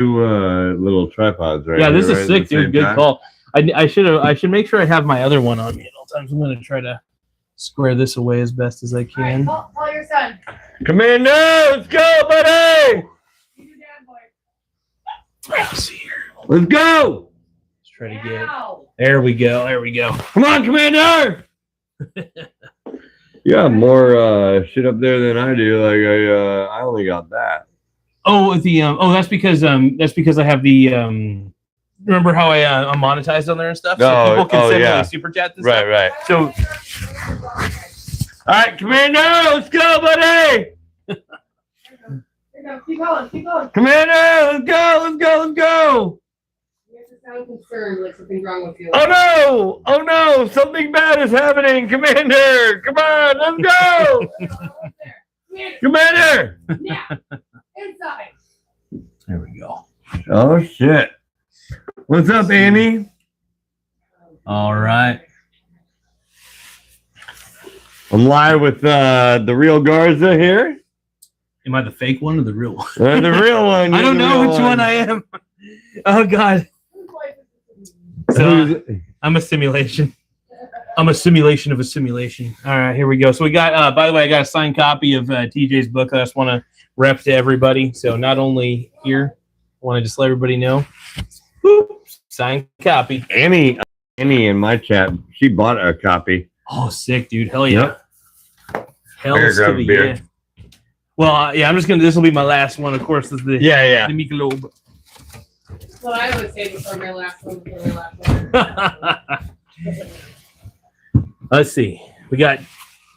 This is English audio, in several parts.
two little tripods, right? Yeah, this here, is right, sick, dude. Good call. I should make sure I have my other one on me at all times. I'm gonna try to square this away as best as I can. All right, call your son. Commander, let's go, buddy. You do that, boy. Let's see here. Let's go. Let's try to get. Ow. There we go. There we go. Come on, Commander. You have more shit up there than I do. Like I only got that. Oh, that's because I have the remember how I'm monetized on there and stuff? So people can send me like super chat this stuff. Right. So All right, Commander, let's go, buddy. Keep going. Commander, let's go. You have to sound concerned, like something's wrong with you. Oh no, something bad is happening, Commander. Come on, let's go. Commander. Yeah. Inside. there we go. Oh shit. What's up, Annie? All right. I'm live with the real Garza here. Am I the fake one or the real one? The real one. I don't know which one I am. Oh God. So I'm a simulation. I'm a simulation of a simulation. All right, here we go. So we got, by the way, I got a signed copy of TJ's book. I just want to rep to everybody. So not only here, I want to just let everybody know. Whoop, signed copy. Annie in my chat, she bought a copy. Oh, sick, dude. Hell yeah. Yep. Hell's to the beer. yeah. Well, yeah, I'm just gonna. This will be my last one, of course. Is the the Michelob. Well, I would say before my last one. Let's see. We got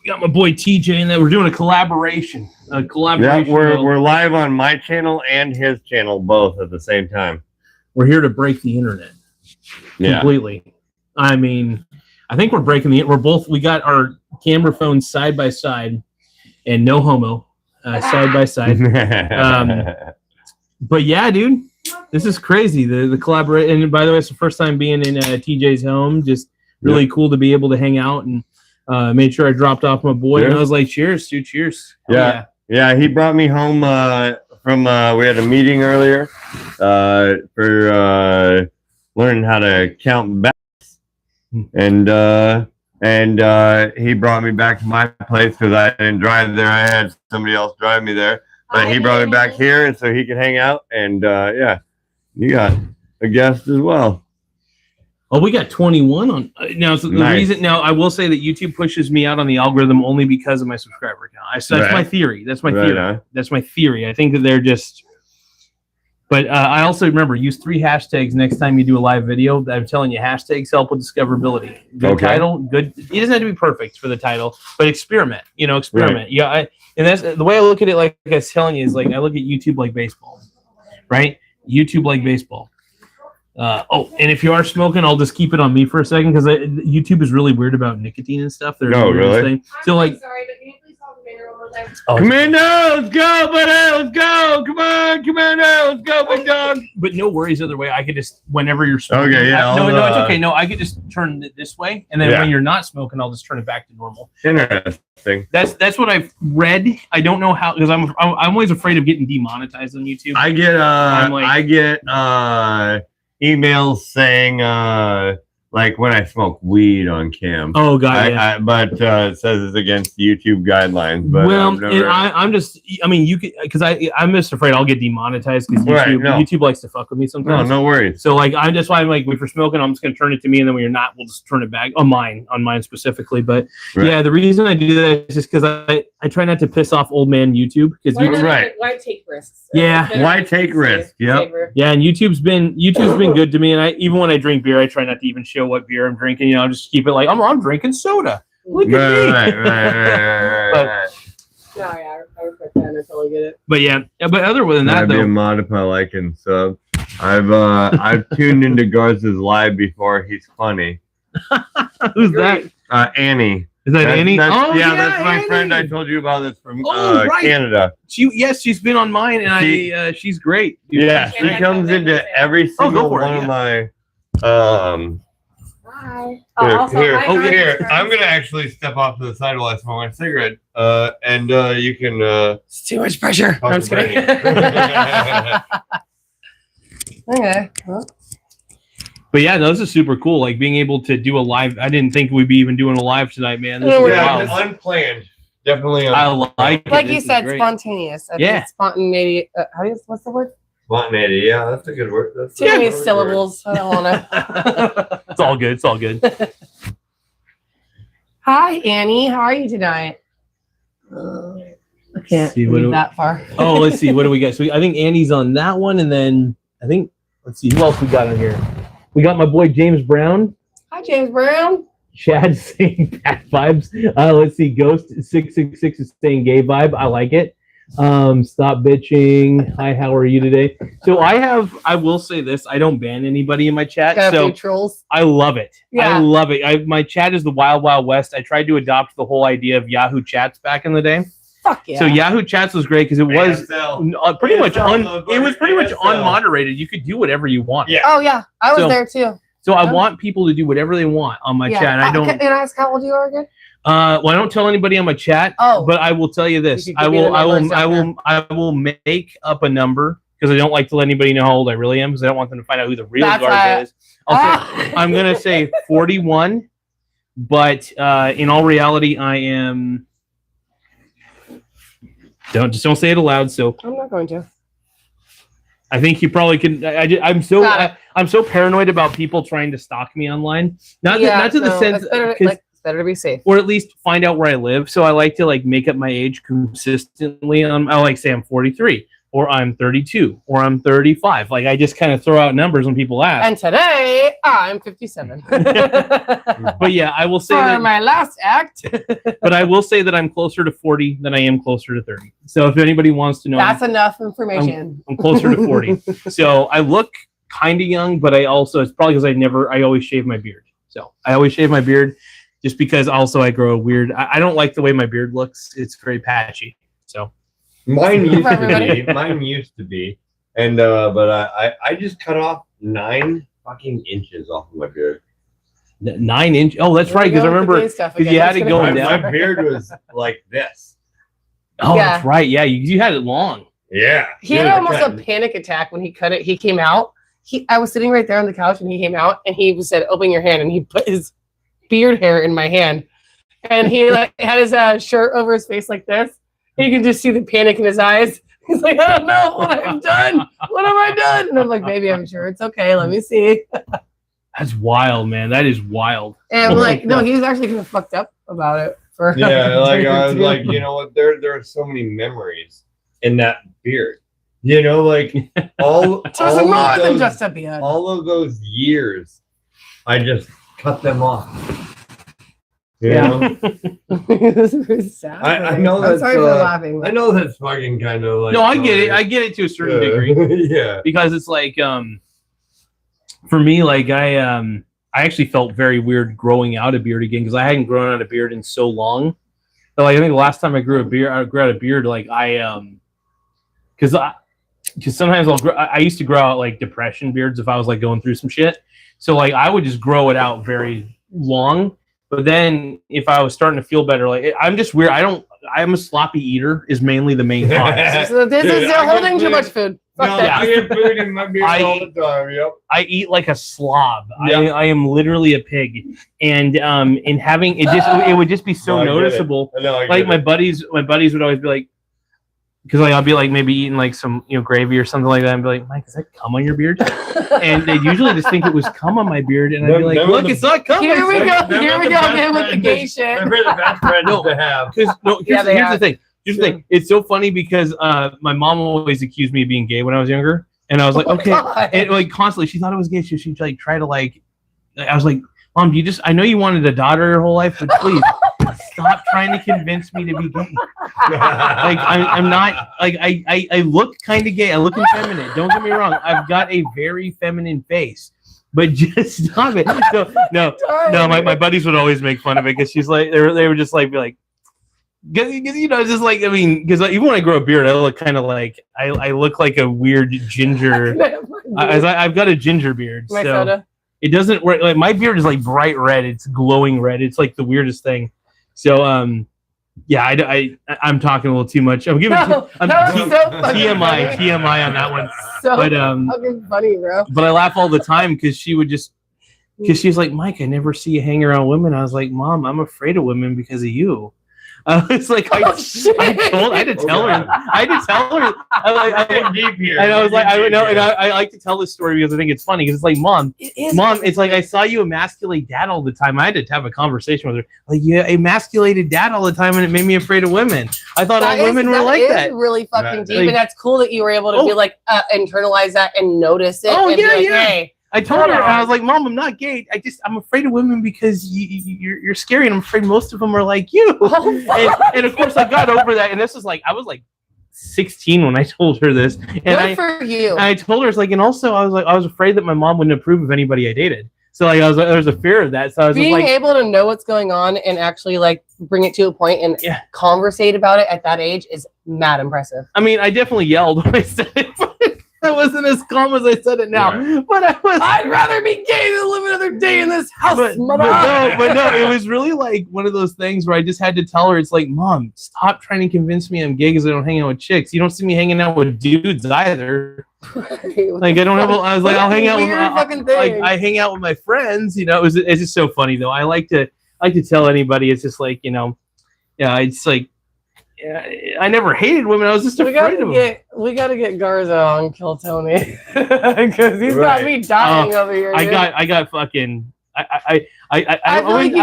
my boy TJ in there. We're doing a collaboration. Yeah, we're live on my channel and his channel both at the same time. We're here to break the internet completely. I mean, I think we're breaking we got our camera phones side by side, and no homo side by side. But yeah, dude, this is crazy. The collaboration. And by the way, it's the first time being in TJ's home. Just really cool to be able to hang out, and made sure I dropped off my boy. And I was like, cheers, dude, cheers. Yeah, he brought me home from we had a meeting earlier for learning how to count bats, and he brought me back to my place because I didn't drive there. I had somebody else drive me there, but he brought me back here and so he could hang out. And yeah, you got a guest as well. Oh, we got 21 on now. So the reason now, I will say that YouTube pushes me out on the algorithm only because of my subscriber count. That's my theory. That's my theory. That's my theory. I think that they're just. But I also remember use 3 hashtags next time you do a live video. I'm telling you, hashtags help with discoverability. Good title, good. It doesn't have to be perfect for the title, but experiment. Experiment. Right. Yeah, and that's the way I look at it. Like I was telling you, is like I look at YouTube like baseball, right? YouTube like baseball. And if you are smoking, I'll just keep it on me for a second because YouTube is really weird about nicotine and stuff. Really? So like, sorry, but can you please call Commander one more time? Commander, let's go, buddy, let's go. Come on, Commander, let's go, big dog. But no worries either way. I could just whenever you're smoking. Okay, yeah. No, it's okay. No, I could just turn it this way, and then when you're not smoking, I'll just turn it back to normal. Interesting. That's what I've read. I don't know how because I'm always afraid of getting demonetized on YouTube. I get emails saying like when I smoke weed on cam. Oh god, but it says it's against YouTube guidelines. But I'm just. I mean, you could because I'm just afraid I'll get demonetized because YouTube likes to fuck with me sometimes. No worries. So like I'm just why I'm like if you're smoking, I'm just gonna turn it to me, and then when you're not, we'll just turn it back on mine specifically. But yeah, the reason I do that is just because I try not to piss off old man YouTube because why take risks? Yeah, why take risks? Yep. Yeah, and YouTube's been good to me, and even when I drink beer, I try not to even show what beer I'm drinking. I'll just keep it like I'm drinking soda. Look at me. Right. No, yeah, I respect that. I totally get it. But yeah, but other than that, though, be a mod if I like and sub. I've tuned into Garza's live before. He's funny. Who's that? Annie. Is that Annie? That's my Annie. friend. I told you about this from Canada. She's been on mine, and she's great. Yeah, she comes into every single one of my. Hi. Here. I'm gonna actually step off to the side while I smoke my cigarette. And you can. It's too much pressure. I'm just kidding. Okay. Well, But yeah, no, this is super cool. Like being able to do a live. I didn't think we'd be even doing a live tonight, man. This is Yeah, wild. unplanned. Definitely I unplanned. like it. like This you is said, great. spontaneous. I Yeah. think spontaneity. What's the word? Spontaneity. Yeah, that's a good word. That's Too many syllables. I don't want to. It's all good. It's all good. Hi, Annie. How are you tonight? I can't See, what read do- that far. Oh, let's see. What do we got? So I think Annie's on that one, and then I think let's see who else we got on here. We got my boy James Brown. Hi, James Brown. Chad saying bad vibes. Let's see. Ghost 666 is saying gay vibe. I like it. Stop bitching. Hi, how are you today? So I will say this. I don't ban anybody in my chat. Got a So few trolls. I love it. I Yeah. love it. My chat is the wild, wild west. I tried to adopt the whole idea of Yahoo Chats back in the day. Fuck yeah. So Yahoo Chats was great because it was pretty much ASL, it was pretty much ASL. unmoderated. You could do whatever you want. Yeah. Oh yeah, I was So- there too. So I want people to do whatever they want on my chat. I don't. Can I ask how old you are again? Well, I don't tell anybody on my chat. Oh. But I will tell you this. You could I give me the will. I numbers will. out I will make up a number because I don't like to let anybody know how old I really am because I don't want them to find out who the real That's guard is. I'm gonna say 41, but in all reality, I am. Don't say it aloud. So I'm not going to. I think you probably can. I'm so paranoid about people trying to stalk me online. Not to the sense, it's better, 'cause- it's better to be safe. or at least find out where I live. So I like to like make up my age consistently. I like say I'm 43, or I'm 32, or I'm 35. Like I just kind of throw out numbers when people ask. And today I'm 57. But yeah, I will say For that. my last act, But I will say that I'm closer to 40 than I am closer to 30. So if anybody wants to know, that's enough information. I'm closer to 40. So I look kind of young, but I also, it's probably because I always shave my beard. So I always shave my beard just because also I grow a weird, I don't like the way my beard looks. It's very patchy. So Mine used to everybody. be. Mine used to be. And but I just cut off 9 fucking inches off of my beard. 9 inch. Oh, that's Here right. we Because go I with the remember, gay stuff 'cause you again. had That's it gonna going be down. My beard was like this. oh, Yeah. that's right. Yeah, you had it long. Yeah. He had almost a panic attack when he cut it. He came out. I was sitting right there on the couch and he came out and he said, "Open your hand," and he put his beard hair in my hand, and he like had his shirt over his face like this. You can just see the panic in his eyes. He's like, "I don't know what I've done. What have I done?" And I'm like, "Baby, I'm sure it's okay. Let me see." That's wild, man. That is wild. And I'm like, no, he was actually kind of fucked up about it. For Yeah, like I was like, you know what? There are so many memories in that beard. You know, like all It was more of than those, just a beard. all of those years, I just cut them off. You Yeah. know? This is really sad. I know I'm that's, sorry for laughing. I know that's fucking kind of like. No, I get it. I get it to a certain degree. Yeah. Because it's like for me, like I actually felt very weird growing out a beard again because I hadn't grown out a beard in so long. But like I think the last time I grew out a beard, like because sometimes I used to grow out like depression beards if I was like going through some shit. So like I would just grow it out very long. But then if I was starting to feel better, like I'm just weird. I'm a sloppy eater is mainly the main cause. So this Dude, is I holding get too much food. food. Fuck No, that. I get food in my beard all the time. Yep. I eat like a slob. Yeah. I am literally a pig, and in having it would just be so No, I get it. noticeable. I know. I Like get my it. buddies would always be like, because like I'll be like maybe eating like some gravy or something like that, and be like, Mike, is that cum on your beard? And they usually just think it was cum on my beard, and I'd be like, Never look, the- it's not cum. Here we go. They're Here we the go best again with the friends. gay shit. They're the best friends No. to have. Because Yeah, they here's are. the thing. Here's the thing. It's so funny because my mom always accused me of being gay when I was younger, and I was like, Oh my okay, God. and like constantly she thought it was gay. She'd like try to like. I was like, Mom, I know you wanted a daughter your whole life, but please stop trying to convince me to be gay. Like I'm not like I look kind of gay. I look effeminate. Don't get me wrong. I've got a very feminine face, but just stop it. No, my buddies would always make fun of it because she's like they would just like be like, because it's just like because even when I grow a beard, I look kind of like I look like a weird ginger. I've got a ginger beard, My so soda. it doesn't work. Like my beard is like bright red. It's glowing red. It's like the weirdest thing. So Yeah, I'm talking a little too much. I'm giving No, I'm that was so funny. TMI on that one. So But fucking funny, bro. but I laugh all the time because she's like, Mike, I never see you hang around women. I was like, Mom, I'm afraid of women because of you. I was like, I had to tell her. Deep here. And I was like, I would know, and I like to tell this story because I think it's funny. Because it's like, Mom, it's like I saw you emasculate Dad all the time. I had to have a conversation with her. Like, you emasculated Dad all the time, and it made me afraid of women. I thought all women were like that. That is really fucking deep, Like, and that's cool that you were able to be like internalize that and notice it. Oh, and yeah, be like, yeah. Hey, I told her, and I was like, Mom, I'm not gay. I'm afraid of women because you're scary, and I'm afraid most of them are like you. And of course, I got over that. And this was like, I was like 16 when I told her this. And good for you. And I told her, it's like, and also I was afraid that my mom wouldn't approve of anybody I dated. So like, there was a fear of that. So I was being just like, able to know what's going on and actually like bring it to a point and conversate about it at that age is mad impressive. I mean, I definitely yelled when I said it. I wasn't as calm as I said it now, but I'd rather be gay than live another day in this house, but no, it was really like one of those things where I just had to tell her, it's like, Mom, stop trying to convince me I'm gay because I don't hang out with chicks. You don't see me hanging out with dudes either. Like I don't have. I was like, I'll hang out with I hang out with my friends. You know, it's just so funny though. I like to tell anybody. It's just like, you know, it's like. I never hated women. I was just afraid of them. We got to get Garza on Kill Tony because he's got me dying over here. I got fucking. I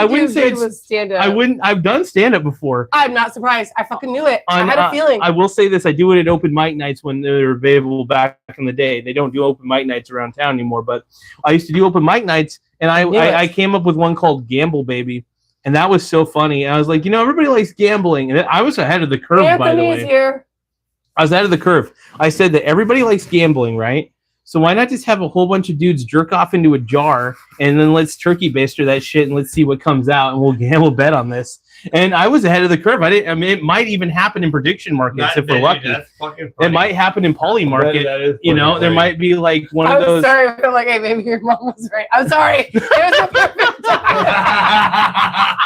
wouldn't say it's stand up. I've done stand up before. I'm not surprised. I fucking knew it. I had a feeling. I will say this. I do it at open mic nights when they were available back in the day. They don't do open mic nights around town anymore, but I used to do open mic nights, and I came up with one called Gamble Baby. And that was so funny. And I was like, you know, everybody likes gambling. And I was ahead of the curve, by the way. Here. I was ahead of the curve. I said that everybody likes gambling, right? So why not just have a whole bunch of dudes jerk off into a jar and then let's turkey baster that shit and let's see what comes out and we'll bet on this. And I was ahead of the curve. It might even happen in prediction markets if we're lucky. It might happen in poly market. You know, there might be like one of those. I'm sorry. I feel like, hey, maybe your mom was right. I'm sorry. It was a perfect time.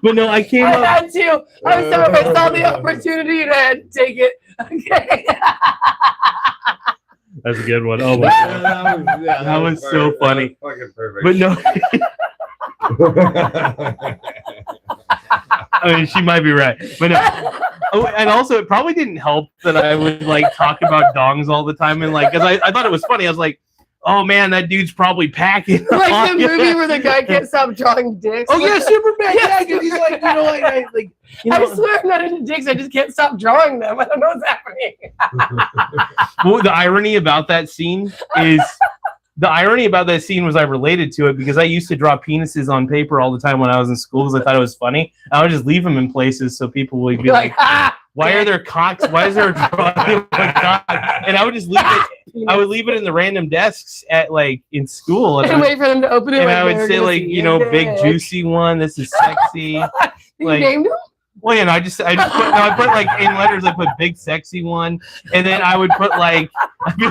But no, I came up. I had to. I'm sorry. I saw the opportunity and I had to take it. Okay. That's a good one. Oh my God. That was so funny. Fucking perfect. But no. I mean, she might be right, but no. Oh, and also, it probably didn't help that I would like talk about dongs all the time, and like, because I thought it was funny. I was like, "Oh man, that dude's probably packing." Like the movie where the guy can't stop drawing dicks. Oh yeah, Superman. Yeah, because he's like, you know, I swear I'm not into dicks. I just can't stop drawing them. I don't know what's happening. Well, the irony about that scene is. The irony about that scene was I related to it because I used to draw penises on paper all the time when I was in school because I thought it was funny. I would just leave them in places so people would be like, why are there cocks? Why is there a drawing of a cock? And I would just leave it. I would leave it in the random desks at like in school. And wait for them to open it. And I would say like, you know, big juicy one. This is sexy. Like, you named him? Well, you know, I put like in letters. I put big sexy one, and then I would put like You're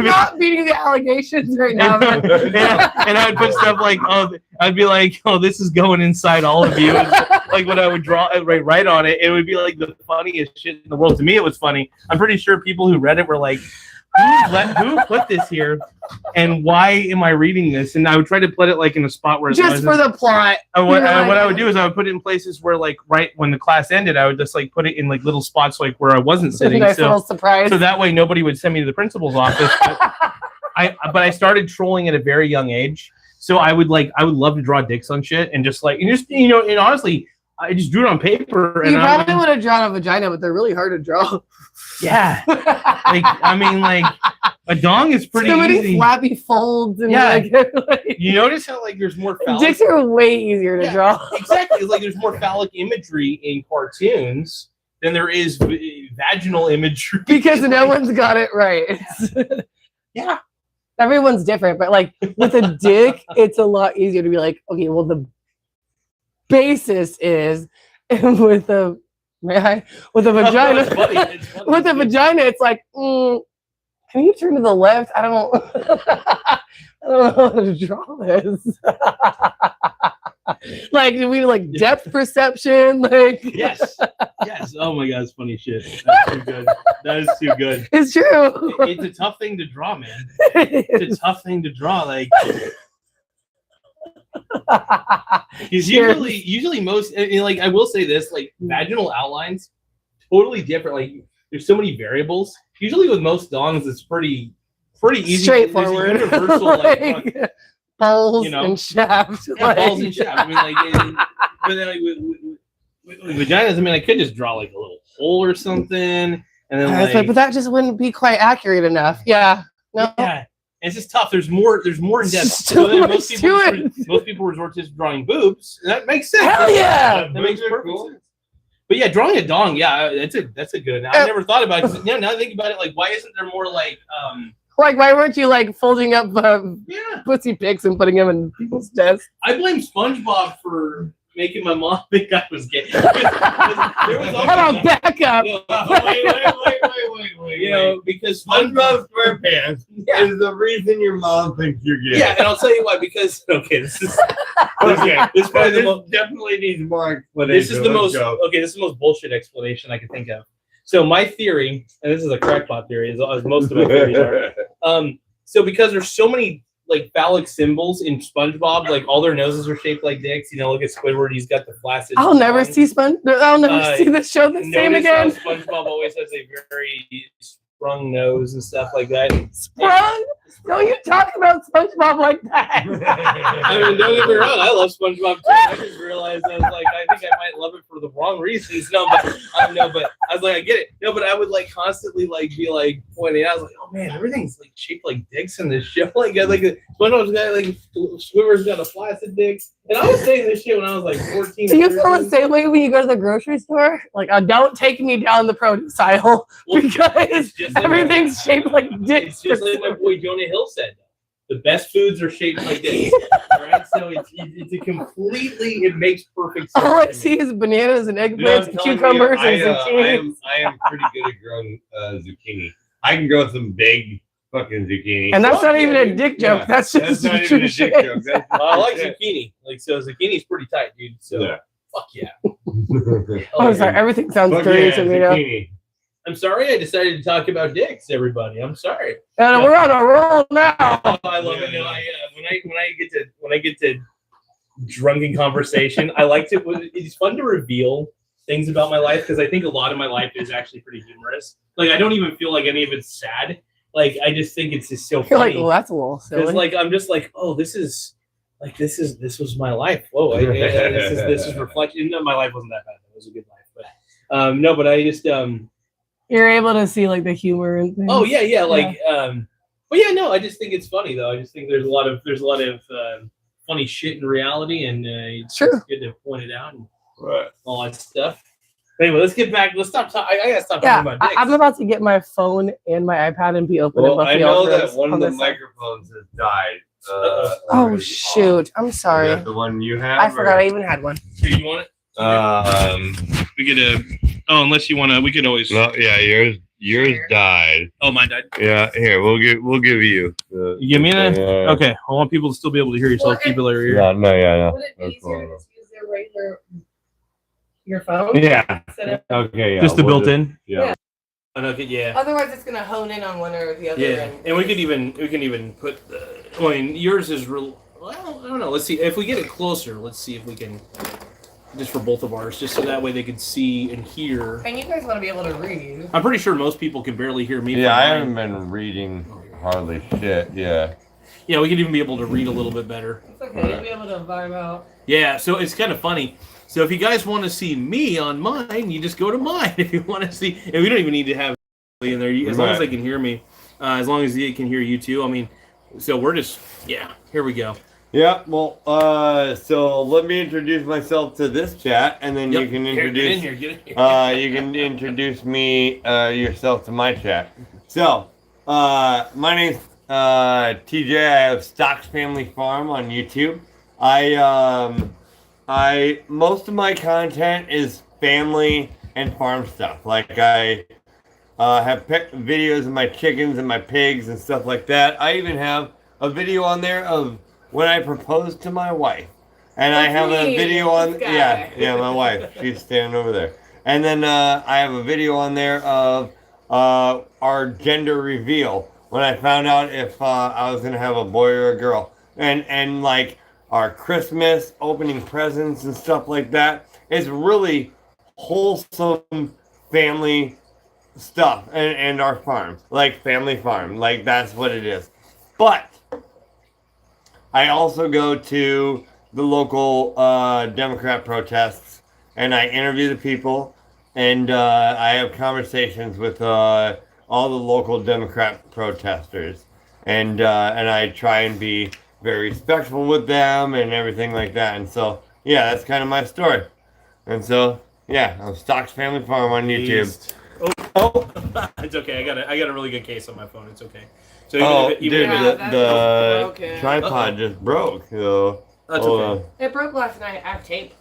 not beating the allegations right now. And I would put stuff like, oh, I'd be like, oh, this is going inside all of you. Like when I would draw right on it, it would be like the funniest shit in the world. To me, it was funny. I'm pretty sure people who read it were like, who put this here, and why am I reading this? And I would try to put it like in a spot where just for the plot. What I would do is I would put it in places where like right when the class ended, I would just like put it in like little spots like where I wasn't sitting. Nice little surprise. So that way nobody would send me to the principal's office. But I started trolling at a very young age. So I would love to draw dicks on shit and just you know, and honestly, I just drew it on paper. And you probably would have drawn a vagina, but they're really hard to draw. Yeah. Like, I mean, like, a dong is pretty easy. Flappy folds. And you notice how, like, there's more phallic... Dicks are way easier to draw. Exactly. It's like there's more phallic imagery in cartoons than there is vaginal imagery. Because no one's got it right. Yeah. Everyone's different, but, like, with a dick, it's a lot easier to be like, okay, well, the basis is with a vagina. With a vagina, it's like, can you turn to the left? I don't know how to draw this. Like we like depth perception, like Yes. Yes. Oh my god, it's funny shit. That's too good. That is too good. it's true. It's a tough thing to draw, man. It's a tough thing to draw. Like, because usually most, and like I will say this, like vaginal outlines, totally different. Like there's so many variables. Usually with most dongs, it's pretty easy. Straightforward. There's a universal like balls you know, and shafts. yeah, balls and shaft. I mean, like, but then like with vaginas, I mean, I could just draw like a little hole or something, and then like, but that just wouldn't be quite accurate enough. Yeah. No. yeah. It's just tough. There's more in depth. There's So then too most people resort to just drawing boobs. And that makes sense. Hell yeah! That makes perfect sense. But yeah, drawing a dong, yeah, that's a good. I never thought about it. Now I think about it, like, why isn't there more like Like, why weren't you like folding up yeah? pussy pics and putting them in people's desks? I blame SpongeBob for making my mom think I was gay. There was Hold on, back up. Wait. You know, because SpongeBob SquarePants is the reason your mom thinks you're gay. Yeah, and I'll tell you why. Because this is Okay. this is probably the most. Definitely needs more explanation. This is the most this is the most bullshit explanation I can think of. So my theory, and this is a crackpot theory, as most of my theories are. So because there's so many like phallic symbols in SpongeBob, like all their noses are shaped like dicks. You know, look at Squidward; he's got the flaccid. I'll never see this show the same again. SpongeBob always has a very sprung nose and stuff like that. Sprung? Don't you talk about SpongeBob like that? I mean, don't get me wrong, I love SpongeBob too. I just realized I was like, I think I might love it for the wrong reasons. No, but I was like, I get it. No, but I would like constantly like be like pointing out, I was like, oh man, everything's like shaped like dicks in this show. Like SpongeBob's got like Squidward's got a flaccid dick. And I was saying this shit when I was like 14. Do you feel the same way when you go to the grocery store? Like, don't take me down the produce aisle because everything's shaped like dicks. It's just like my boy Jonah Hill said. The best foods are shaped like this. All right, so it's a completely. It makes perfect sense. All I see is bananas and eggplants, and cucumbers, and zucchini. I am pretty good at growing zucchini. I can grow some big fucking zucchini. And that's not even a dick joke. Yeah, that's just not true even a shit. dick joke. That's I like zucchini. Like so, zucchini's pretty tight, dude. So Yeah. fuck yeah. I'm sorry. Everything sounds Fuck dirty yeah, to me now. zucchini. I'm sorry I decided to talk about dicks, everybody. I'm sorry. And we're on a roll now. Oh, I love it. No, when I get to drunken conversation, I like to. It's fun to reveal things about my life because I think a lot of my life is actually pretty humorous. Like I don't even feel like any of it's sad. Like I just think it's just so You're like, funny. well, that's a little silly. Because like I'm just like, oh, this was my life. Whoa, this is reflection. No, my life wasn't that bad. It was a good life, but no, but I just You're able to see like the humor and things. Oh yeah, like but yeah, no, I just think it's funny though. I just think there's a lot of funny shit in reality, and it's True. good to point it out and Right. all that stuff. But anyway, let's get back. Let's stop talking. I gotta stop talking about dicks. I'm about to get my phone and my iPad and be open. Well, about I the know Alvarez that one of on the this side. microphones has died. Oh already shoot! I'm off. Is sorry. that the one you have? I forgot I even had one. Do you want it? We could. Oh, unless you want to, we could always. No, yeah, yours died. Oh, mine died. Yeah, here we'll give you. You give me an. Okay, I want people to still be able to hear yourself. Keep it over here. Yeah, no. Would it be That's easier fine. to just use their regular your phone? Yeah. Instead Okay. Yeah. Just the we'll built-in. Yeah. Okay, yeah. Otherwise, it's gonna hone in on one or the other. Yeah, and we can even put. I mean, yours is real. Well, I don't know. Let's see if we get it closer. Let's see if we can. Just for both of ours, just so that way they can see and hear. And you guys want to be able to read. I'm pretty sure most people can barely hear me. Yeah, I from mine. haven't been reading hardly shit. Yeah. Yeah, we could even be able to read a little bit better. It's okay. You'll be able to vibe out. Yeah, so it's kind of funny. So if you guys want to see me on mine, you just go to mine. If you want to see, and we don't even need to have in there as long as they can hear me, as long as they can hear you too. I mean, so we're just here we go. Yeah, well, so let me introduce myself to this chat, and then you can introduce. Get in here. You can introduce me yourself to my chat. So, my name's TJ. I have Stocks Family Farm on YouTube. I most of my content is family and farm stuff. Like I have videos of my chickens and my pigs and stuff like that. I even have a video on there of when I proposed to my wife. And I That's have a me, video on, this guy. yeah, my wife. She's standing over there. And then I have a video on there of our gender reveal when I found out if I was gonna have a boy or a girl, and like our Christmas opening presents and stuff like that. It's really wholesome family stuff, and our farm, like family farm, like that's what it is. But I also go to the local Democrat protests, and I interview the people, and I have conversations with all the local Democrat protesters, and I try and be very respectful with them and everything like that. And so, yeah, that's kind of my story. And so, yeah, I'm Stocks Family Farm on YouTube. Oh, it's okay. I got a really good case on my phone. It's okay. So Dude, the tripod just broke. So that's okay. It broke last night. I have tape.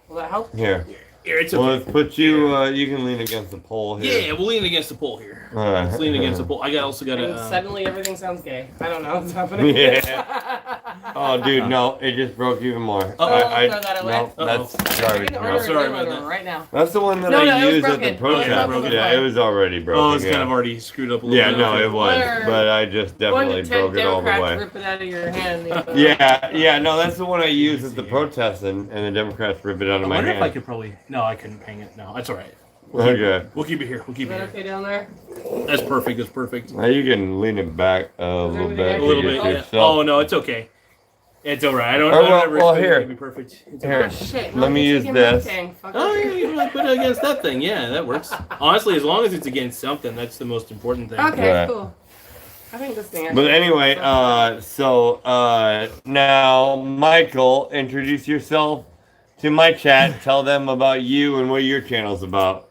Will that help? Here. Here, it's okay. Well, let's put you. You can lean against the pole here. Yeah, we'll lean against the pole here. Let's lean against the pole. I also got And a. suddenly everything sounds gay. I don't know what's happening. Yeah. Oh, dude, no, it just broke even more. Throw that away. No, that's I garbage. can No. order Sorry a new about one that. right now. That's the one that No, I it was used at the broken. It protest. was Yeah, it was already broken. Oh, it's yeah. kind of already screwed up a little Yeah, bit. no, it was, Or but I just definitely 1 to 10 broke it all the Democrats way. rip it out of your hand. Yeah, no, that's the one I used at the protest, and the Democrats rip it out I of my wonder if I hand. could probably. No, I couldn't hang it. No, that's all right. Okay. We'll keep it here. We'll keep Is it that here. okay down there? That's perfect. That's perfect. Now you can lean it back a little bit. A little to bit. get Yeah. yourself- Oh no, it's okay. It's all right. I don't. Oh, I don't well- ever well, expect it here. to be perfect. It's Here. okay. Shit. Let me you're use taking my this. thing. Fuck Oh, it. yeah, you can like put it against that thing. Yeah, that works. Honestly, as long as it's against something, that's the most important thing. Okay, Right. cool. I think this thing. But anyway, now Michael, introduce yourself to my chat. Tell them about you and what your channel's about.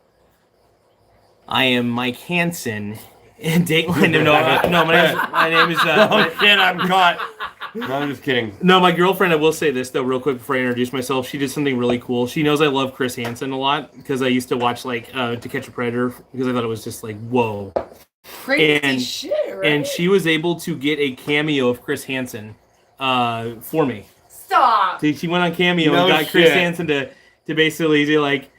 I am Mike Hansen. Dateline. No, my name is. Oh shit, I'm caught. No, I'm just kidding. No, my girlfriend, I will say this, though, real quick before I introduce myself. She did something really cool. She knows I love Chris Hansen a lot because I used to watch, like, To Catch a Predator because I thought it was just, like, whoa. Crazy shit, right? And she was able to get a cameo of Chris Hansen for me. Stop. She went on Cameo No and got Chris shit. Hansen to basically do, like,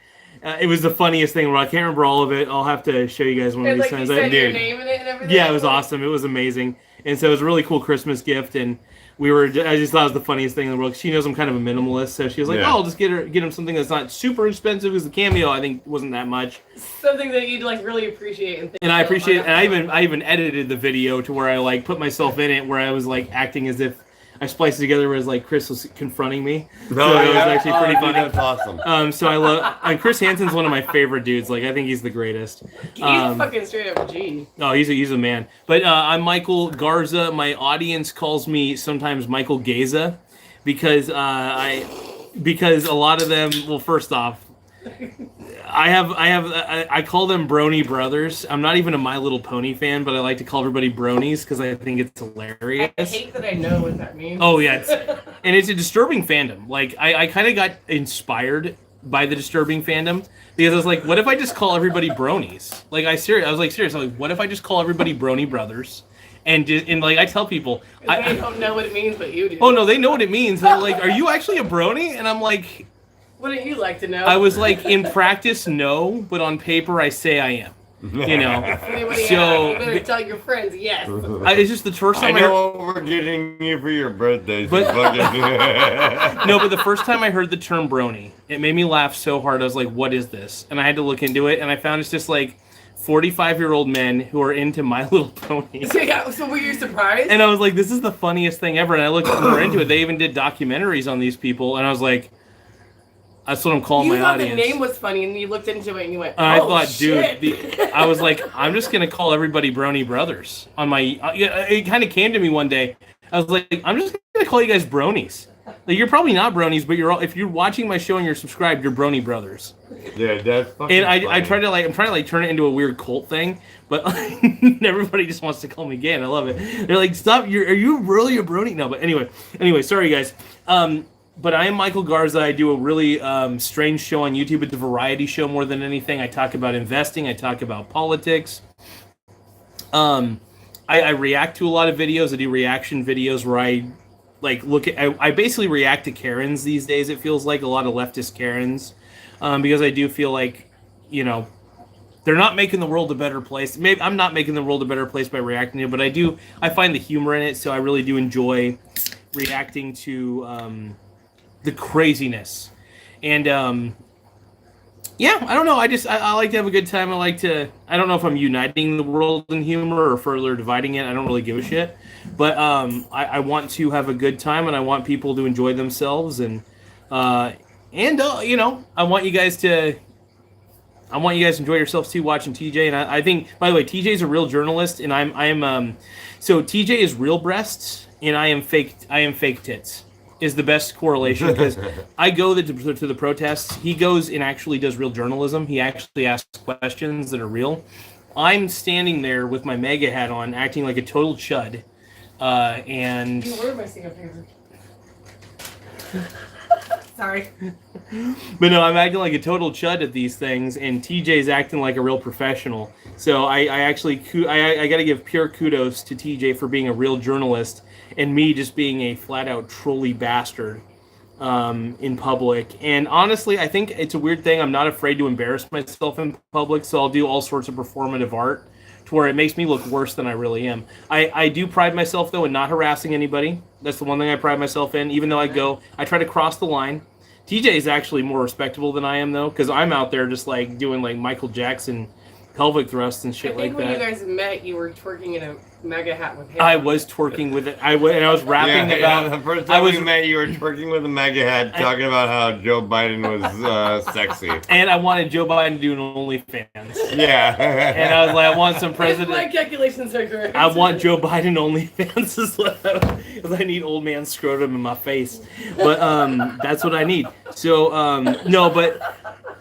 it was the funniest thing. Where I can't remember all of it. I'll have to show you guys one of And these like you times. said your did. name in it and everything. Yeah, it was awesome. It was amazing. And so it was a really cool Christmas gift. And I just thought it was the funniest thing in the world. She knows I'm kind of a minimalist. So she was like, Yeah. oh, I'll just get him something that's not super expensive because the Cameo, I think, wasn't that much. Something that you'd like really appreciate and think. And I appreciate it. And oh, I even edited the video to where I like put myself in it where I was like acting as if I spliced it together as like Chris was confronting me. So it was actually pretty dude, funny. That's awesome. So I love, and Chris Hansen's one of my favorite dudes. Like I think he's the greatest. He's fucking straight up G. No, he's a man. But I'm Michael Garza. My audience calls me sometimes Michael Gaza because because a lot of them. Well, first off, I call them Brony Brothers. I'm not even a My Little Pony fan, but I like to call everybody Bronies because I think it's hilarious. I hate that I know what that means. Oh yeah, and it's a disturbing fandom. Like I kind of got inspired by the disturbing fandom because I was like, what if I just call everybody Bronies? Like I was like serious. I'm like, what if I just call everybody Brony Brothers? And like I tell people, I don't know what it means, but you do. oh no, they know what it means. They're like, are you actually a Brony? And I'm like, Wouldn't you like to know? I was like, in practice, no, but on paper, I say I am. You know. Anybody So- you better tell your friends yes. It's just the first I time know what we're getting you for your birthday. So But- fucking No, but the first time I heard the term brony, it made me laugh so hard. I was like, what is this? And I had to look into it, and I found it's just like 45-year-old men who are into My Little Pony. So yeah, so were you surprised? And I was like, this is the funniest thing ever. And I looked more into it. They even did documentaries on these people, and I was like, that's what I'm calling you my thought audience. the name was funny, and you looked into it, and you went, "Oh And I thought, shit." dude, I was like, I'm just gonna call everybody Brony Brothers on my. It kind of came to me one day. I was like, I'm just gonna call you guys Bronies. Like, you're probably not Bronies, but you're all. If you're watching my show and you're subscribed, you're Brony Brothers. yeah, that's fucking And I funny. try to I'm trying to turn it into a weird cult thing, but everybody just wants to call me gay, and I love it. They're like, stop! Are you really a Brony? No, but anyway, sorry guys. But I am Michael Garza. I do a really strange show on YouTube. It's a variety show more than anything. I talk about investing. I talk about politics. I react to a lot of videos. I do reaction videos where like look at. I basically react to Karens these days. It feels like a lot of leftist Karens, because I do feel like, you know, they're not making the world a better place. Maybe I'm not making the world a better place by reacting to it, but I find the humor in it, so I really do enjoy reacting to the craziness. And yeah, I don't know. I like to have a good time. I don't know if I'm uniting the world in humor or further dividing it. I don't really give a shit. But I want to have a good time, and I want people to enjoy themselves, and you know, I want you guys to enjoy yourselves too, watching TJ. And I think, by the way, TJ is a real journalist, and so TJ is real breasts, and I am fake tits. Is the best correlation, because I go to the protests. He goes and actually does real journalism. He actually asks questions that are real. I'm standing there with my mega hat on, acting like a total chud. And You were missing a finger. Sorry. But no, I'm acting like a total chud at these things, and TJ's acting like a real professional. So I got to give pure kudos to TJ for being a real journalist, and me just being a flat-out trolly bastard in public. And honestly, I think it's a weird thing. I'm not afraid to embarrass myself in public, so I'll do all sorts of performative art to where it makes me look worse than I really am. I do pride myself, though, in not harassing anybody. That's the one thing I pride myself in, even though I try to cross the line. TJ is actually more respectable than I am, though, because I'm out there just, like, doing, like, Michael Jackson pelvic thrusts and shit like that. I think when you guys met, you were twerking in a mega hat with hair. I was twerking with it. And I was rapping about... the first time we met, you were twerking with a mega hat, talking about how Joe Biden was sexy. And I wanted Joe Biden to do an OnlyFans. Yeah. And I was like, I want some president... My calculations are correct. I want Joe Biden OnlyFans because I need old man scrotum in my face. But that's what I need. So, no, but...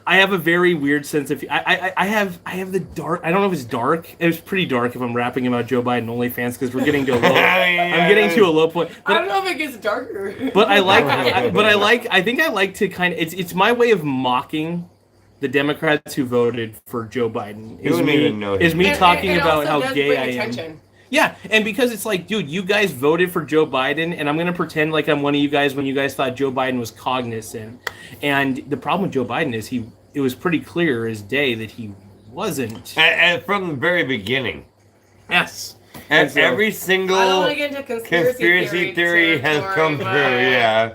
I have a very weird sense of... I have the dark... I don't know if it's dark. It was pretty dark if I'm rapping about Joe Biden OnlyFans, because we're getting to a low... I'm getting to a low point. But I don't know if it gets darker. But I think I like to kind of... It's my way of mocking the Democrats who voted for Joe Biden. Is me talking about how gay I am. Yeah, and because it's like, dude, you guys voted for Joe Biden, and I'm going to pretend like I'm one of you guys when you guys thought Joe Biden was cognizant. And the problem with Joe Biden is it was pretty clear as day that he wasn't. And from the very beginning. Yes. And so, every single conspiracy theory has come through, yeah.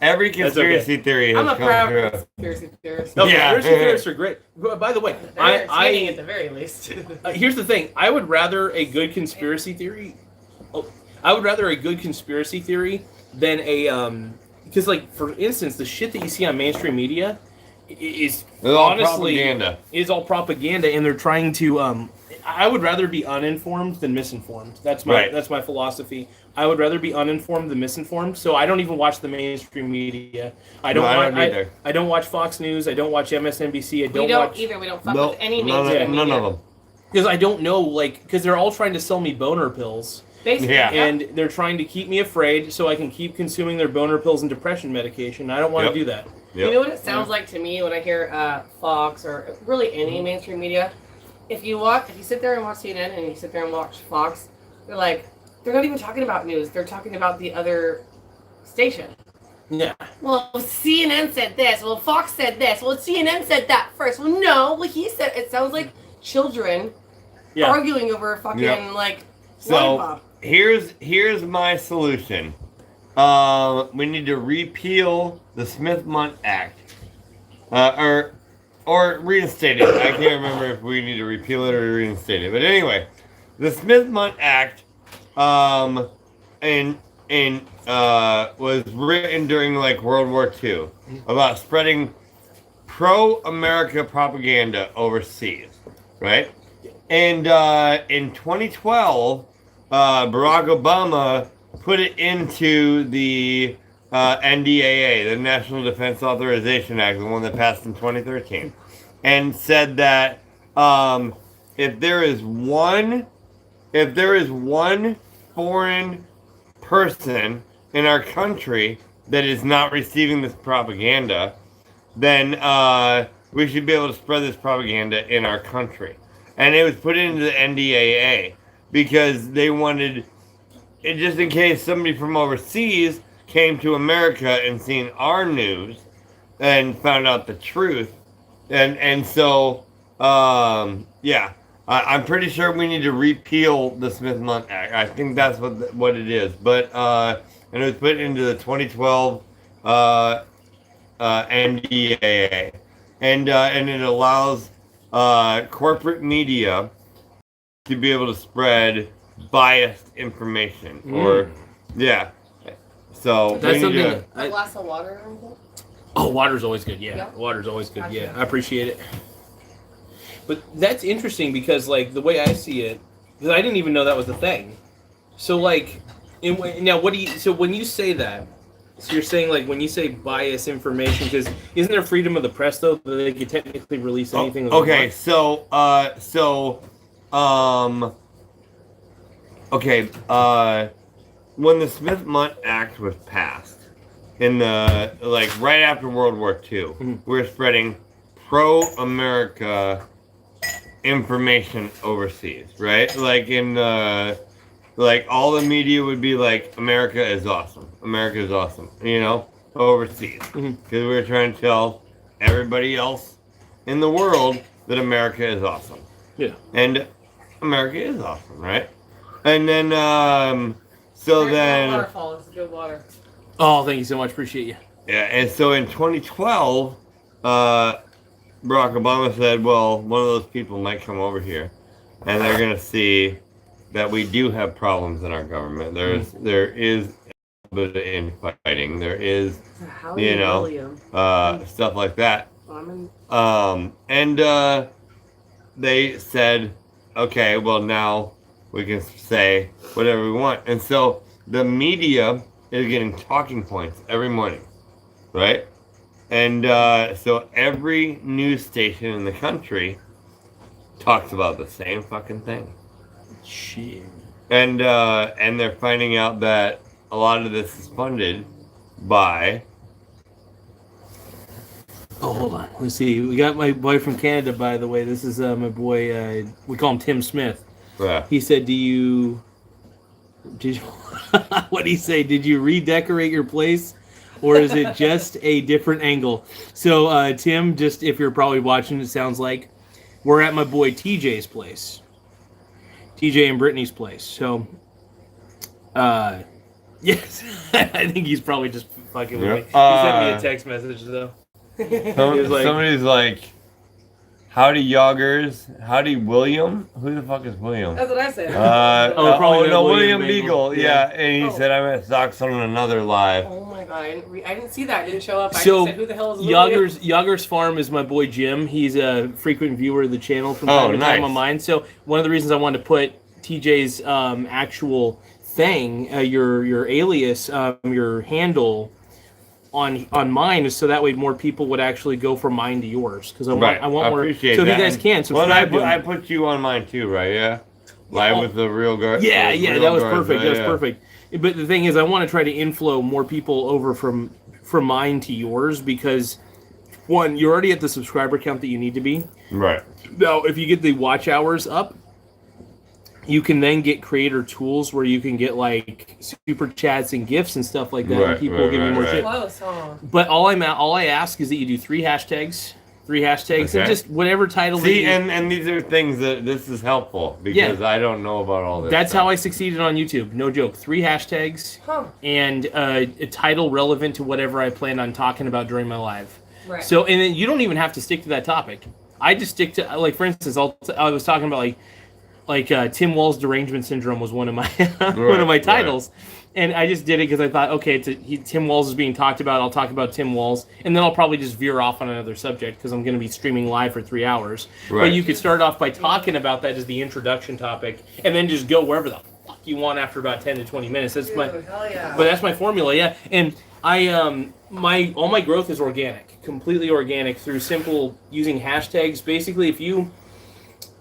Every conspiracy theory has come through. I'm a proud conspiracy theorist. No, conspiracy theorists are great. By the way, I at the very least. Here's the thing: I would rather a good conspiracy theory. I would rather a good conspiracy theory than a because, like, for instance, the shit that you see on mainstream media is honestly all propaganda, and they're trying to. I would rather be uninformed than misinformed. That's my philosophy. I would rather be uninformed than misinformed. So I don't even watch the mainstream media. I don't watch Fox News. I don't watch MSNBC. We don't either. We don't fuck with any mainstream media. None of them. Because I don't know, because they're all trying to sell me boner pills. Basically, yeah. And they're trying to keep me afraid so I can keep consuming their boner pills and depression medication. I don't want to do that. Yep. You know what it sounds like to me when I hear Fox or really any mainstream media? If you sit there and watch CNN and you sit there and watch Fox, they're not even talking about news. They're talking about the other station. Yeah. Well, CNN said this. Well, Fox said this. Well, CNN said that first. Well, no. Well, he said... It sounds like children arguing over fucking, lollipop. Here's my solution. We need to repeal the Smith-Mundt Act. Or reinstate it. I can't remember if we need to repeal it or reinstate it. But anyway, the Smith-Mundt Act was written during World War II about spreading pro-America propaganda overseas, right? And in 2012, Barack Obama put it into the NDAA, the National Defense Authorization Act, the one that passed in 2013, and said that if there is one foreign person in our country that is not receiving this propaganda, then we should be able to spread this propaganda in our country. And it was put into the NDAA because they wanted just in case somebody from overseas came to America and seen our news and found out the truth, and so yeah, I'm pretty sure we need to repeal the Smith-Mundt Act. I think that's what it is, but and it was put into the 2012 NDAA, and it allows corporate media to be able to spread biased information or yeah. So that's something. A glass of water or anything? Oh, water's always good. Yeah, Yep. Water's always good. Gotcha. Yeah, I appreciate it. But that's interesting because, like, the way I see it, because I didn't even know that was a thing. So, like, now what do you? So when you say that, so you're saying like when you say bias information, because isn't there freedom of the press though that they could technically release anything? Okay, when the Smith-Mundt Act was passed in the right after World War II, we were spreading pro-America information overseas, right? Like in all the media would be like, America is awesome, overseas, because we were trying to tell everybody else in the world that America is awesome. Yeah. And America is awesome, right? And then Waterfall. It's good water. Oh, thank you so much. Appreciate you. Yeah, and so in 2012, Barack Obama said, well, one of those people might come over here, and they're going to see that we do have problems in our government. There is a bit of infighting. There is, stuff like that. They said, okay, well, now we can say whatever we want. And so the media is getting talking points every morning, right? And so every news station in the country talks about the same fucking thing. Shit. And they're finding out that a lot of this is funded by... Oh, hold on. Let's see. We got my boy from Canada, by the way. This is my boy. We call him Tim Smith. Yeah. He said, did you what did he say? Did you redecorate your place? Or is it just a different angle? So, Tim, just if you're probably watching, it sounds like we're at my boy TJ's place. TJ and Brittany's place. So, yes. I think he's probably just fucking with me. He sent me a text message, though. Somebody's like, howdy Yoggers, howdy William. Who the fuck is William? That's what I said. William Beagle. Yeah, and he said I'm at Socks on another live. Oh my god, I didn't see that. It didn't show up. So, I said, who the hell is William? Yoggers Farm is my boy Jim. He's a frequent viewer of the channel from time to time on mine. So one of the reasons I wanted to put TJ's actual thing, your alias, your handle on mine is so that way more people would actually go from mine to yours, because I want more. So if you guys can subscribe. Well, I put you on mine too, right? Yeah. Live with the real guard. Yeah, that was perfect. That was perfect. But the thing is, I want to try to inflow more people over from mine to yours, because one, you're already at the subscriber count that you need to be. Right. Now, if you get the watch hours up, you can then get creator tools where you can get like super chats and gifts and stuff like that. Right, and people will give you more shit. Close, huh? But all I ask is that you do 3 hashtags, and just whatever title. See, and these are things that this is helpful, because I don't know about all this. That's how I succeeded on YouTube. No joke. 3 hashtags and a title relevant to whatever I plan on talking about during my live. Right. So, and then you don't even have to stick to that topic. I just stick to, like, for instance, I was talking about like Tim Wall's derangement syndrome was one of my one of my titles, and I just did it because I thought, okay, Tim Walls is being talked about. I'll talk about Tim Walls, and then I'll probably just veer off on another subject because I'm going to be streaming live for 3 hours. Right. But you could start off by talking about that as the introduction topic, and then just go wherever the fuck you want after about 10 to 20 minutes. That's but that's my formula, yeah. And I all my growth is organic, completely organic through simple using hashtags. Basically,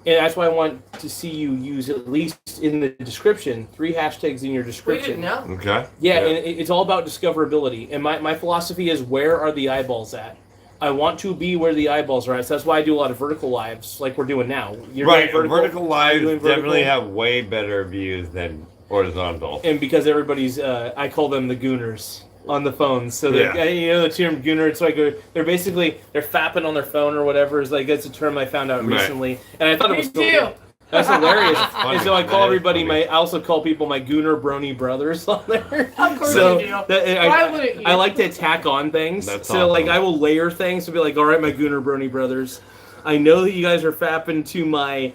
and that's why I want to see you use, at least in the description, 3 hashtags in your description. We didn't know. Okay. Yeah, and it's all about discoverability. And my philosophy is, where are the eyeballs at? I want to be where the eyeballs are at. So that's why I do a lot of vertical lives, like we're doing now. Vertical lives definitely have way better views than horizontal. And because everybody's, I call them the gooners on the phones. So you know the term gooner. It's like they're basically fapping on their phone or whatever. Is like that's a term I found out recently, and I thought it was cool. That's hilarious. And so I call everybody I also call people my Gooner Brony brothers on there. Of course So you do. Why wouldn't you? I like to attack on things. That's so like awesome. I will layer things to be like, all right, my Gooner Brony brothers. I know that you guys are fapping to my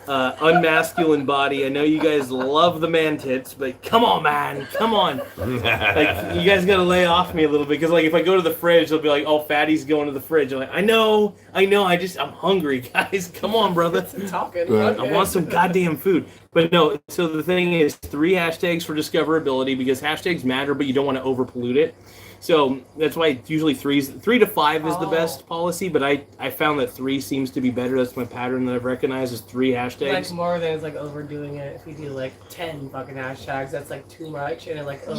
unmasculine body. I know you guys love the man tits, but come on, man, come on. Like you guys gotta lay off me a little bit because like if I go to the fridge, they'll be like, "Oh, fatty's going to the fridge." I'm like, I know. I'm hungry, guys. Come on, brother. Talking. I want some goddamn food. But no, so the thing is 3 hashtags for discoverability because hashtags matter, but you don't want to overpollute it. So that's why usually 3 to 5 is the best policy, but I found that 3 seems to be better. That's my pattern that I've recognized is 3 hashtags. Like more than it's like overdoing it. If you do like 10 fucking hashtags, that's like too much, and it like the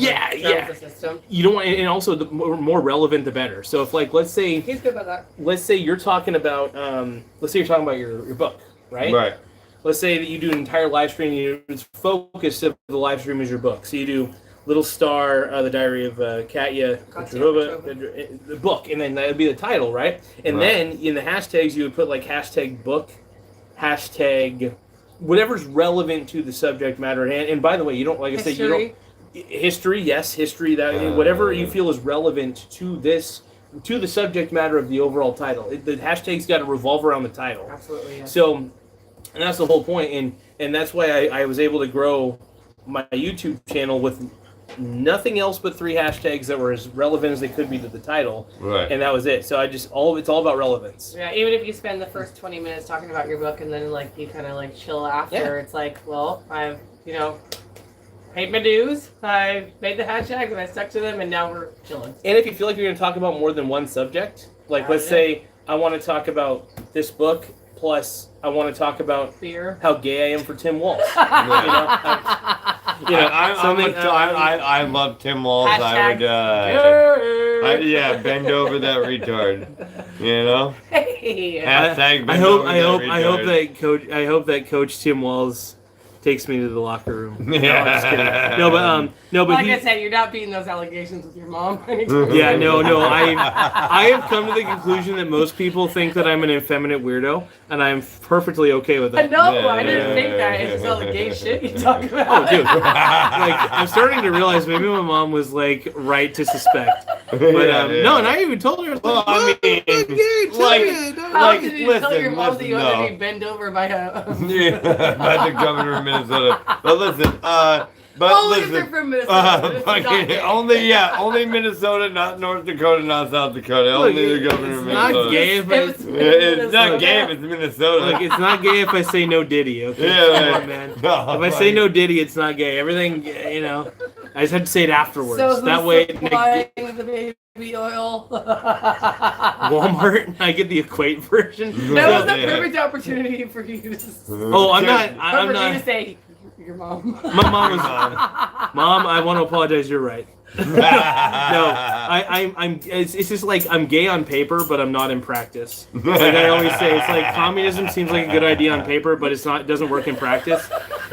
system. You don't want, and also the more relevant the better. So if like let's say He's good about that. let's say you're talking about your book, right? Right. Let's say that you do an entire live stream. It's focus of the live stream is your book. So you do Little Star, the Diary of Katya Petrova, the book, and then that would be the title, right? And then in the hashtags, you would put like hashtag book, hashtag whatever's relevant to the subject matter at hand. And by the way, you don't like I said, you don't history, yes, history. That whatever you feel is relevant to the subject matter of the overall title. The hashtag's got to revolve around the title. Absolutely. Yeah. So, and that's the whole point, and that's why I was able to grow my YouTube channel with nothing else but 3 hashtags that were as relevant as they could be to the title, Right. and that was it. So it's all about relevance. Yeah, even if you spend the first 20 minutes talking about your book and then like you kind of like chill after, it's like, well, I've paid my dues, I made the hashtags and I stuck to them, and now we're chilling. And if you feel like you're going to talk about more than one subject, like let's say I want to talk about this book, plus I want to talk about Beer. how gay I am for Tim Walz. I love Tim Walz. Hashtag I would, bend over that retard. You know. Hey. Hashtag bend over that retard. I hope that Coach Tim Walz takes me to the locker room. Yeah. No, I'm just kidding. No, but Like I said, you're not beating those allegations with your mom. Yeah, no. I have come to the conclusion that most people think that I'm an effeminate weirdo, and I'm perfectly okay with that. No, I didn't think that. It's just all the gay shit you talk about. Oh, dude. Like, I'm starting to realize maybe my mom was like right to suspect. But no, and I even told her. Well, I mean, How did you tell your mom that you listen, wanted to be bent over by a... by the governor of Minnesota. But listen, Only if they're from Minnesota. only Minnesota, not North Dakota, not South Dakota. Look, only the governor of Minnesota. not gay if It's not gay if it's Minnesota. Like, it's not gay if I say no Diddy, okay? Come on, man. No, If I say no Diddy, it's not gay. Everything, I just had to say it afterwards. So that way, supplying the baby oil? Walmart, I get the Equate version. That was the perfect opportunity for you to... Oh, I'm not. I'm for you not. to say your mom. My mom was. Mom, I want to apologize. You're right. No, I'm. It's just like I'm gay on paper, but I'm not in practice. Like I always say, it's like communism seems like a good idea on paper, but it's not. It doesn't work in practice.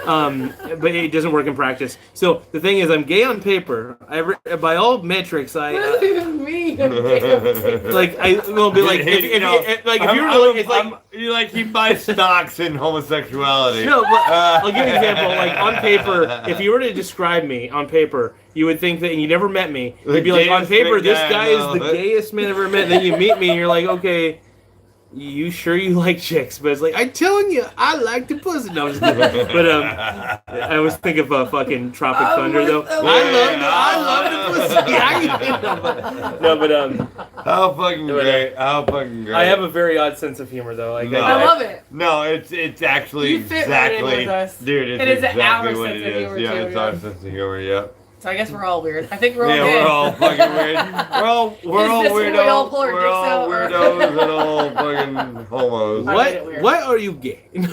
But it doesn't work in practice. So the thing is, I'm gay on paper. By all metrics, What does it even mean? like I will be like if he buys stocks in homosexuality. No, but I'll give you an example. Like on paper, if you were to describe me on paper, you would think that, and you never met me, you'd be like, on paper, this guy is the gayest man I've ever met. And then you meet me, and you're like, okay, you sure you like chicks? But it's like, I'm telling you, I like the pussy. No, I'm just kidding. But I was thinking of fucking Tropic Thunder, though. I love the pussy. No, but How fucking great! How fucking great! I have a very odd sense of humor, though. Like, I love it. No, it's actually You fit right in exactly, with us. dude. It's It is exactly our what sense it of is. humor, Yeah, too, it's yeah. our sense of humor. Yeah. So I guess we're all weird. I think we're all Yeah, gay. we're all fucking weird. We're all Is this when we all pull our weirdos. We're dicks all out? weirdos and all fucking homos. I made it weird. What are you gay? No,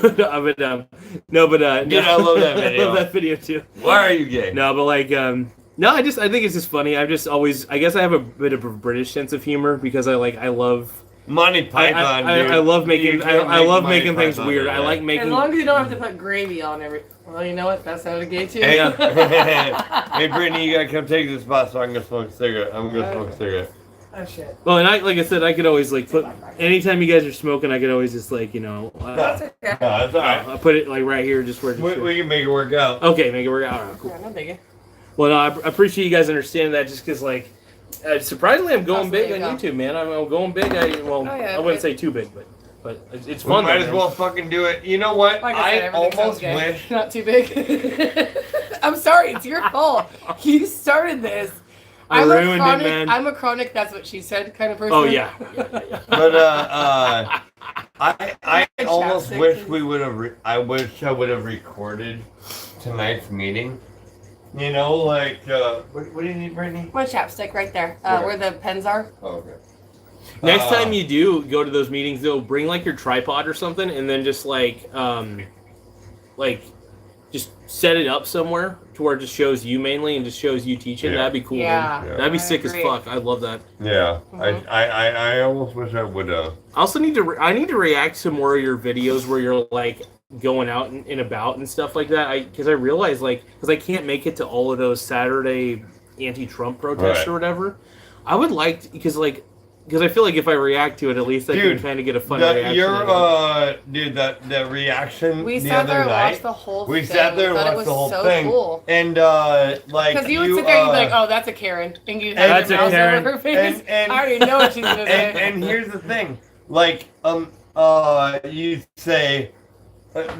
but Dude, I love that video. I love that video too. Why are you gay? No, but like, no, I think it's just funny. I've just always, I guess I have a bit of a British sense of humor because I love. Monty Python, dude. I love making You can't I love make making Monty things Python weird. do I that. like making. As long as you don't have to put gravy on every. Well, you know what? That sounded gay too. Hey, hey, Brittany, you gotta come take this spot so I can go smoke a cigarette. I'm gonna smoke a cigarette. Oh shit. Well, and like I said, I could always like put anytime you guys are smoking, I could always just like That's okay. No, that's alright. I'll put it like right here, just where. We can make it work out. Okay, make it work out. All right, cool. Yeah, no biggie. Well, no, I appreciate you guys understanding that, just because like surprisingly, I'm going big on Awesome, YouTube, man. I'm going big. I wouldn't say too big, but it's We fun. might though, as man. well fucking do it. You know what? Like I said, I everything sounds almost gay. wish. Not too big. I'm sorry, it's your fault. You started this. I I'm ruined a chronic, it, man. I'm a chronic, that's what she said kind of person. Oh yeah. But I almost Chapstick. wish we would have. I wish I would have recorded tonight's meeting. You know, like what do you need, Brittany? My chapstick right there, Where? where the pens are. Oh, okay. Next time you do go to those meetings, though, bring like your tripod or something, and then just just set it up somewhere to where it just shows you mainly and just shows you teaching. Yeah. That'd be cool. Yeah. Man. That'd be I sick as agree. fuck. I'd love that. Yeah, Mhm. I almost wish I would have. I also need to I need to react to more of your videos where you're like going out and about and stuff like that. Because I realize because I can't make it to all of those Saturday anti-Trump protests Right. or whatever. I would like because I feel like if I react to it, at least I Dude, can kind of get a fun reaction. That reaction We the sat other there and night. watched the whole We thing. sat there and Thought it watched was the whole so thing, cool. and Because you would sit there and you'd be like, oh, that's a Karen. And you'd have That's your a mouse Karen. over her face. And- I already know what she's going to say. and here's the thing, you say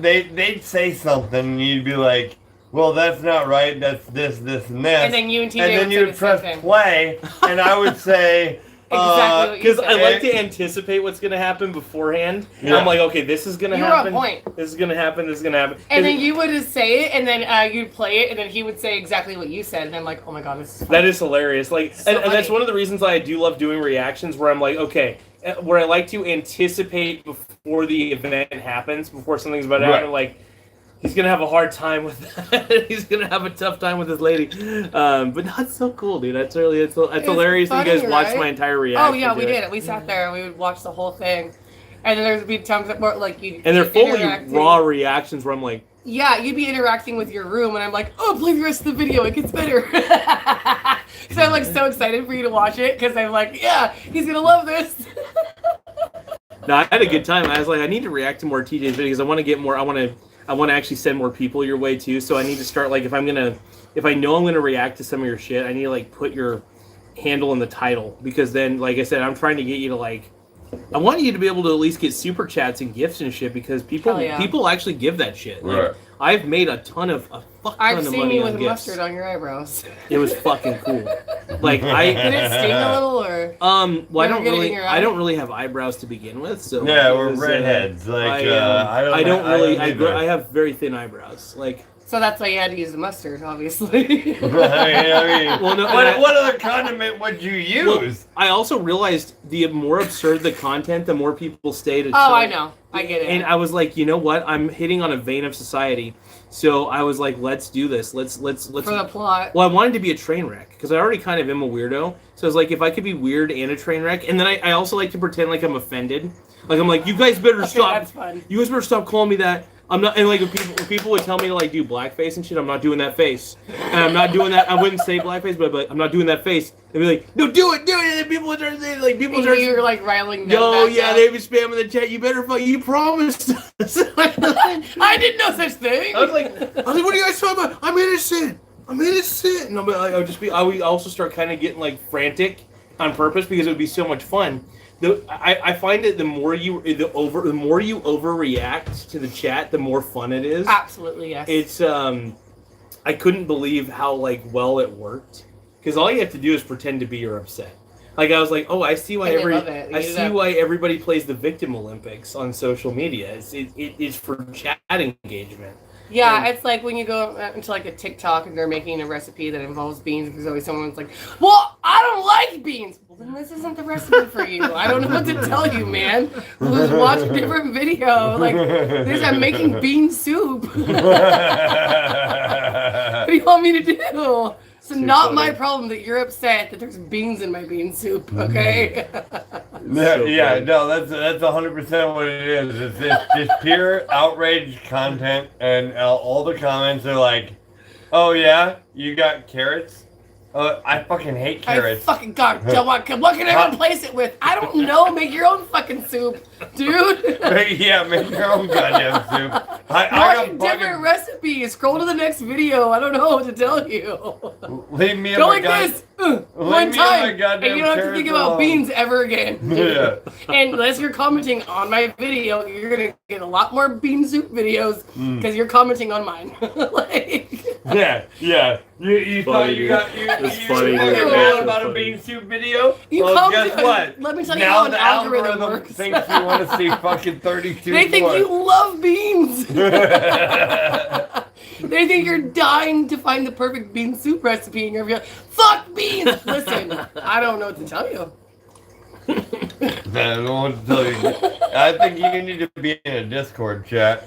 they'd say something, and you'd be like, well, that's not right. That's this, and this. And then you and TJ and then would you say would the press same thing. play, and I would say, Exactly what you Because I said. like to anticipate what's going to happen beforehand. Yeah. I'm like, okay, this is going to You were on happen. point. This is going to happen. This is going to happen. And then you would just say it, and then you'd play it, and then he would say exactly what you said, and I'm like, oh my god, this is That is hilarious. Like, So and that's funny. one of the reasons I do love doing reactions, where I'm like, okay, where I like to anticipate before the event happens, before something's about to Right. happen. Like, he's gonna have a hard time with that. He's gonna have a tough time with his lady. But that's so cool, dude. That's hilarious that you guys funny, watched right? my entire reaction. Oh yeah, we to it. did. We sat there and we would watch the whole thing, and then there'd be times that were like you. And they're fully interacting. raw reactions where I'm like, Yeah, you'd be interacting with your room, and I'm like, oh, play the rest of the video. It gets better. So I'm like so excited for you to watch it because I'm like, yeah, he's gonna love this. no, I had a good time. I was like, I need to react to more TJ's videos. I want to get more. I want to actually send more people your way too. So I need to start if I know I'm gonna react to some of your shit, I need to put your handle in the title, because then, like I said, I'm trying to get you to I want you to be able to at least get super chats and gifts and shit, because people Hell yeah. people actually give that shit. Right. I've made a fuck ton of I've seen money you on with gifts. mustard on your eyebrows. It was fucking cool. Did I it sting a little, or? well, I Never get it in your eye? don't really have eyebrows to begin with, so Yeah, it we're was, redheads. I don't really. either. I have very thin eyebrows. So that's why you had to use the mustard, obviously. I mean, Well, no, what other condiment would you use? Well, I also realized the more absurd the content, the more people stay to. Oh, I know. I get it. And I was like, you know what? I'm hitting on a vein of society. So I was like, let's do this. Let's. For the plot. Well, I wanted to be a train wreck because I already kind of am a weirdo. So I was like, if I could be weird and a train wreck, and then I also like to pretend like I'm offended. Like I'm like, you guys better stop. That's fun. You guys better stop calling me that. I'm not, and when people would tell me to do blackface and shit, I'm not doing that face, and I'm not doing that. I wouldn't say blackface, but I'd be like, I'm not doing that face. They'd be like, no, do it, and then people would start saying people start. You're riling them Yo, back yeah, up. they'd be spamming the chat. You better you promised us. I did no such thing. I was like, what are you guys talking about? I'm innocent. And I would also start kind of getting frantic on purpose because it would be so much fun. I find that the more you overreact to the chat, the more fun it is. Absolutely, yes. It's I couldn't believe how well it worked, because all you have to do is pretend to be you're upset. I was like, oh, I see why why everybody plays the Victim Olympics on social media. It's for chat engagement. Yeah, it's like when you go into a TikTok and they're making a recipe that involves beans. There's always someone that's like, "Well, I don't like beans." Well, then this isn't the recipe for you. I don't know what to tell you, man. Let's watch a different video. I'm making bean soup. What do you want me to do? It's not my problem that you're upset that there's beans in my bean soup. Okay. No, that's 100% what it is. It's just pure outrage content, and all the comments are like, "Oh yeah, you got carrots? I fucking hate carrots. I fucking God, what can I replace it with? I don't know. Make your own fucking soup, dude. Yeah, make your own goddamn soup. I got different recipes. Scroll to the next video. I don't know what to tell you. Leave me go like this. One time, and you don't have to think about beans ever again. Yeah. And unless you're commenting on my video, you're gonna get a lot more bean soup videos because you're commenting on mine. Yeah. You thought you got That's you funny. mad about a bean soup video? Well, guess what? Let me tell you Now how an the algorithm algorithm works. thinks you want to see fucking 32. They think you love beans. They think you're dying to find the perfect bean soup recipe, and you're like, "Fuck beans!" Listen, I don't know what to tell you. I don't know what to tell you. I think you need to be in a Discord chat.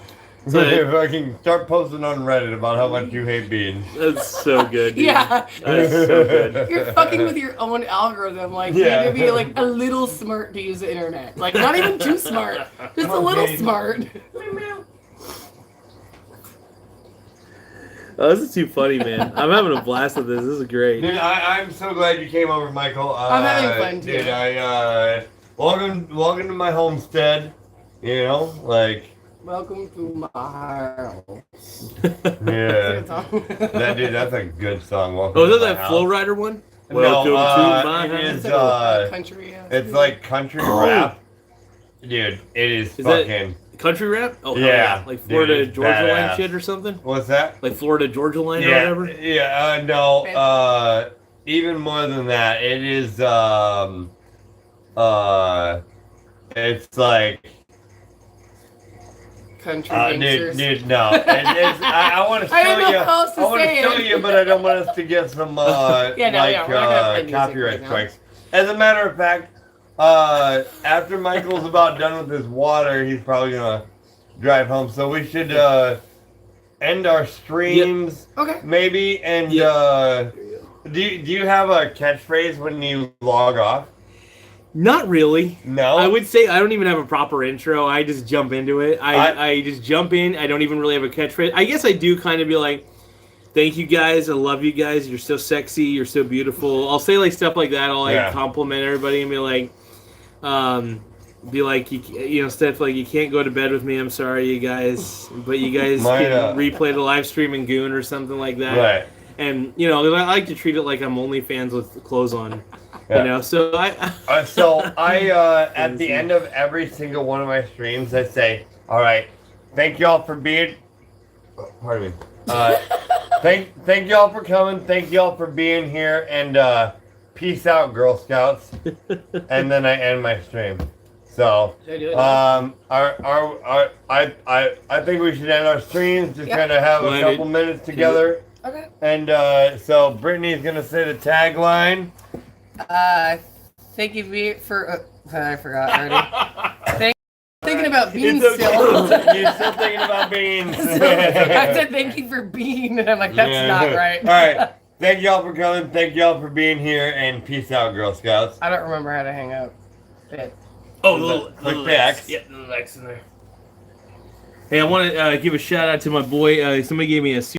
So if I can start posting on Reddit about how much you hate beans. That's so good. Dude. Yeah, That's so good. you're fucking with your own algorithm. Like you need to be like a little smart to use the internet. Like not even too smart, just a little smart. Oh, this is too funny, man. I'm having a blast with this. This is great. Dude, I'm so glad you came over, Michael. I'm having fun too. Dude, welcome to my homestead. You know, like. Welcome to my house. Yeah. That's a good song. Welcome Oh, is to that my Flow house. Rider one? No, Welcome to my it house. is, country. it's like country rap. Dude, it is fucking. Country rap? Oh, Yeah. Like Florida Dude, Georgia line badass. shit or something? What's that? Like Florida Georgia line or Yeah, whatever? yeah, no, even more than that, it is, it's like, Country gangsters. dude, no, I want to show I don't know you, how else to I want to say show it. you, but I don't want us to get some, we're not gonna play music copyright right now. strikes. As a matter of fact, after Michael's about done with his water, he's probably gonna drive home. So we should end our streams, Okay. maybe. And do you have a catchphrase when you log off? Not really. No. I would say I don't even have a proper intro. I just jump into it. I just jump in. I don't even really have a catchphrase. I guess I do kind of be like, "Thank you guys. I love you guys. You're so sexy. You're so beautiful." I'll say like stuff like that. I'll like compliment everybody and be like, you know, stuff like, "You can't go to bed with me. I'm sorry, you guys, but you guys can replay the live stream in Goon or something like that." Right. And you know, I like to treat it like I'm OnlyFans with clothes on. You know, so I at the end of every single one of my streams, I say, "All right, thank y'all for being." Pardon me. Thank y'all for coming. Thank y'all for being here, and peace out, Girl Scouts. And then I end my stream. So, I think we should end our streams. Just kind of have a couple minutes together. Okay. And so Brittany's gonna say the tagline. Thank you for. I forgot already. Thinking about beans It's still. okay. You're still thinking about beans. I said thank you for being, and I'm like, that's not right. All right. Thank y'all for coming. Thank y'all for being here, and peace out, Girl Scouts. I don't remember how to hang up. Click the X. Yeah, the X in there. Hey, I want to give a shout out to my boy. Somebody gave me a